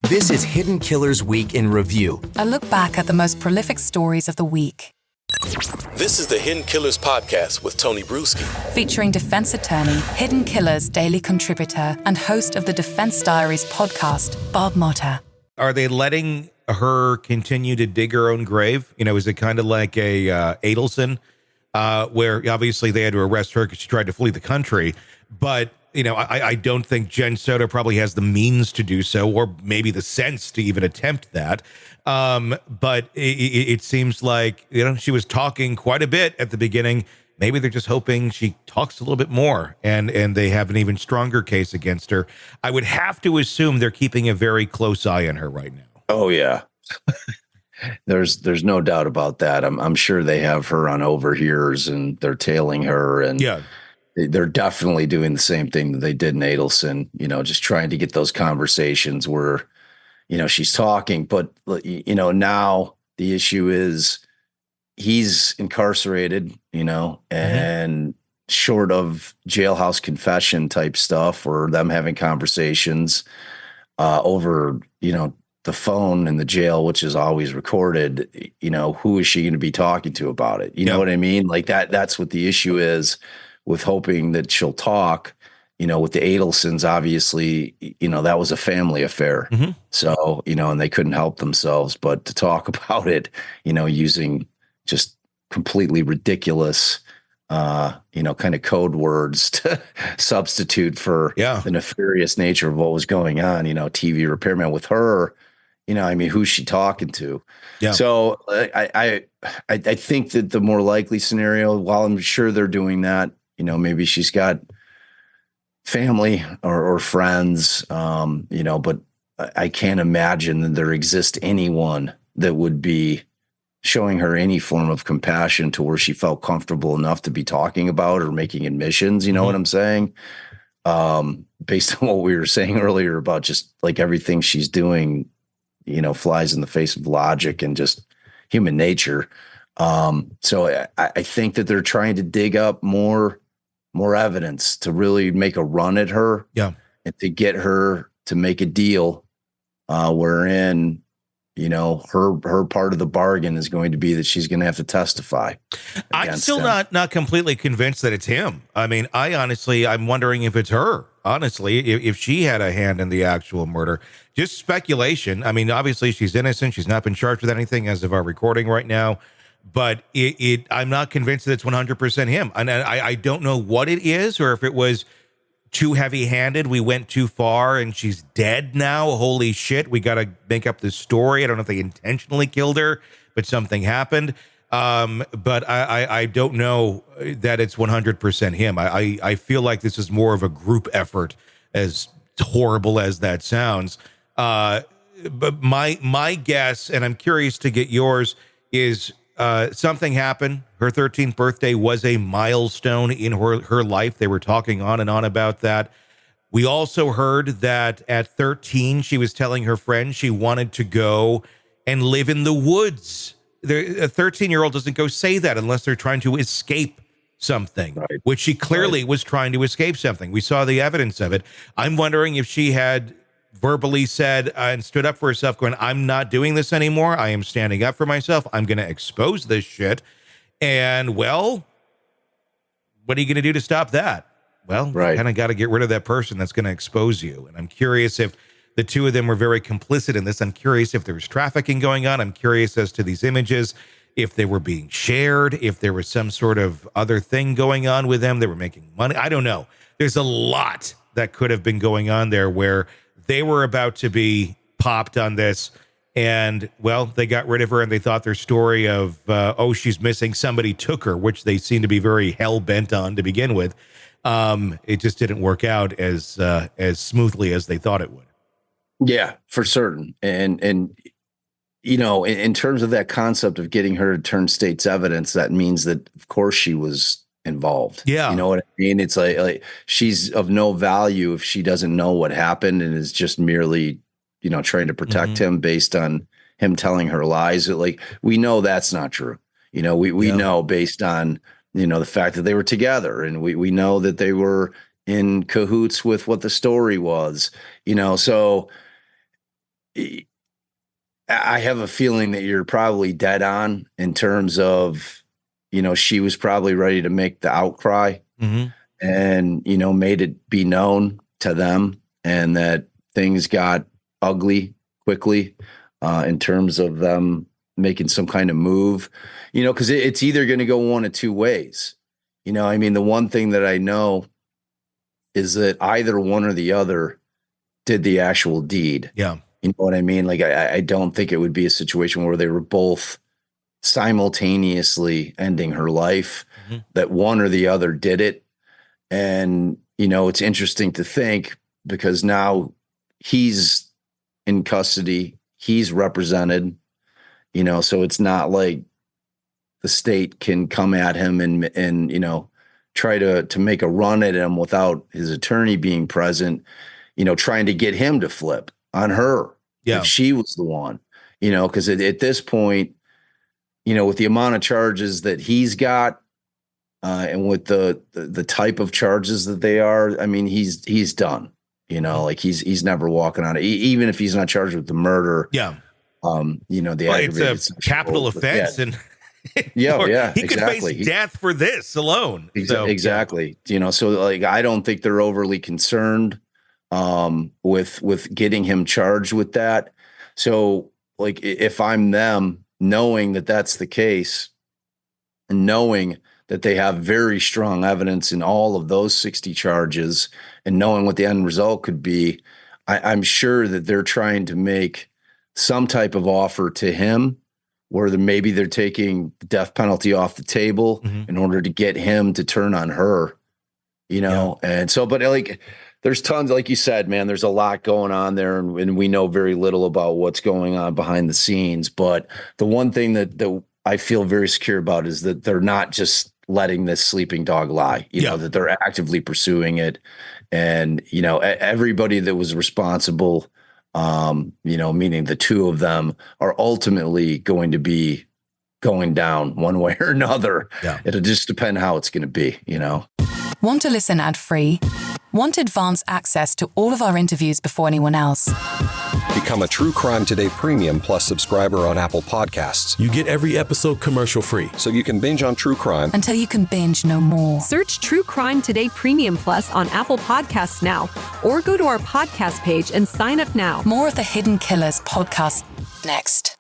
This is Hidden Killers Week in Review. A look back at the most prolific stories of the week. This is the Hidden Killers podcast with Tony Brueski. Featuring defense attorney, Hidden Killers daily contributor, and host of the Defense Diaries podcast, Bob Motta. Are they letting her continue to dig her own grave? You know, is it kind of like a Adelson, where obviously they had to arrest her because she tried to flee the country, but you know, I don't think Jen Soto probably has the means to do so, or maybe the sense to even attempt that. But it seems like, you know, she was talking quite a bit at the beginning. Maybe they're just hoping she talks a little bit more and they have an even stronger case against her. I would have to assume they're keeping a very close eye on her right now. Oh, yeah. There's no doubt about that. I'm sure they have her on overhears and they're tailing her, and yeah. They're definitely doing the same thing that they did in Adelson, you know, just trying to get those conversations where, you know, she's talking. But, you know, now the issue is he's incarcerated, you know, and short of jailhouse confession type stuff or them having conversations over, you know, the phone in the jail, which is always recorded, you know, who is she going to be talking to about it? You know what I mean? Like that's what the issue is. With hoping that she'll talk, you know, with the Adelsons, obviously, you know, that was a family affair. So, you know, and they couldn't help themselves but to talk about it, you know, using just completely ridiculous, you know, kind of code words to substitute for the nefarious nature of what was going on, you know, TV repairman with her, you know, I mean, who's she talking to? Yeah. So I think that the more likely scenario, while I'm sure they're doing that, you know, maybe she's got family or friends, you know, but I can't imagine that there exists anyone that would be showing her any form of compassion to where she felt comfortable enough to be talking about or making admissions. You know what I'm saying? Based on what we were saying earlier about just like everything she's doing, you know, flies in the face of logic and just human nature. So I think that they're trying to dig up more evidence to really make a run at her, and to get her to make a deal wherein, you know, her part of the bargain is going to be that she's going to have to testify. I'm still not completely convinced that it's him. I mean, I'm wondering if it's her. Honestly, if she had a hand in the actual murder. Just speculation. I mean, obviously she's innocent. She's not been charged with anything as of our recording right now. But I'm not convinced that it's 100% him. And I don't know what it is, or if it was too heavy-handed. We went too far and she's dead now. Holy shit. We got to make up this story. I don't know if they intentionally killed her, but something happened. But I don't know that it's 100% him. I feel like this is more of a group effort, as horrible as that sounds. But my guess, and I'm curious to get yours, is something happened. Her 13th birthday was a milestone in her life. They were talking on and on about that. We also heard that at 13, she was telling her friends she wanted to go and live in the woods. A 13-year-old doesn't go say that unless they're trying to escape something, which she clearly was trying to escape something. We saw the evidence of it. I'm wondering if she had verbally said and stood up for herself, going, I'm not doing this anymore. I am standing up for myself. I'm going to expose this shit. And, well, what are you going to do to stop that? Well, you kind of got to get rid of that person that's going to expose you. And I'm curious if the two of them were very complicit in this. I'm curious if there was trafficking going on. I'm curious as to these images, if they were being shared, if there was some sort of other thing going on with them. They were making money. I don't know. There's a lot that could have been going on there where they were about to be popped on this, and, well, they got rid of her, and they thought their story of, she's missing, somebody took her, which they seem to be very hell-bent on to begin with. It just didn't work out as smoothly as they thought it would. Yeah, for certain. And you know, in terms of that concept of getting her to turn state's evidence, that means that, of course, she was involved. Yeah. You know what I mean? It's like she's of no value if she doesn't know what happened and is just merely, you know, trying to protect him based on him telling her lies. Like, we know that's not true. You know, we know based on, you know, the fact that they were together, and we know that they were in cahoots with what the story was, you know, so I have a feeling that you're probably dead on in terms of, she was probably ready to make the outcry and, made it be known to them, and that things got ugly quickly in terms of them making some kind of move, because it's either going to go one of two ways. The one thing that I know is that either one or the other did the actual deed. Yeah. You know what I mean? Like, I don't think it would be a situation where they were both simultaneously ending her life, that one or the other did it. And, it's interesting to think, because now he's in custody, he's represented, so it's not like the state can come at him and try to make a run at him without his attorney being present, trying to get him to flip on her. Yeah. If she was the one, because at this point, with the amount of charges that he's got, and with the type of charges that they are, he's done. Like he's never walking on it, even if he's not charged with the murder. Yeah. It's a capital offense, and he exactly. could face death for this alone. Exactly. So like, I don't think they're overly concerned with getting him charged with that. So like, if I'm them, knowing that that's the case, and knowing that they have very strong evidence in all of those 60 charges, and knowing what the end result could be, I'm sure that they're trying to make some type of offer to him where maybe they're taking the death penalty off the table in order to get him to turn on her, And so, but like, there's tons, like you said, man, there's a lot going on there, and we know very little about what's going on behind the scenes. But the one thing that I feel very secure about is that they're not just letting this sleeping dog lie, that they're actively pursuing it. And, everybody that was responsible, meaning the two of them, are ultimately going to be going down one way or another. Yeah. It'll just depend how it's going to be, Want to listen ad-free? Want advanced access to all of our interviews before anyone else? Become a True Crime Today Premium Plus subscriber on Apple Podcasts. You get every episode commercial-free, so you can binge on true crime until you can binge no more. Search True Crime Today Premium Plus on Apple Podcasts now, or go to our podcast page and sign up now. More of the Hidden Killers podcast next.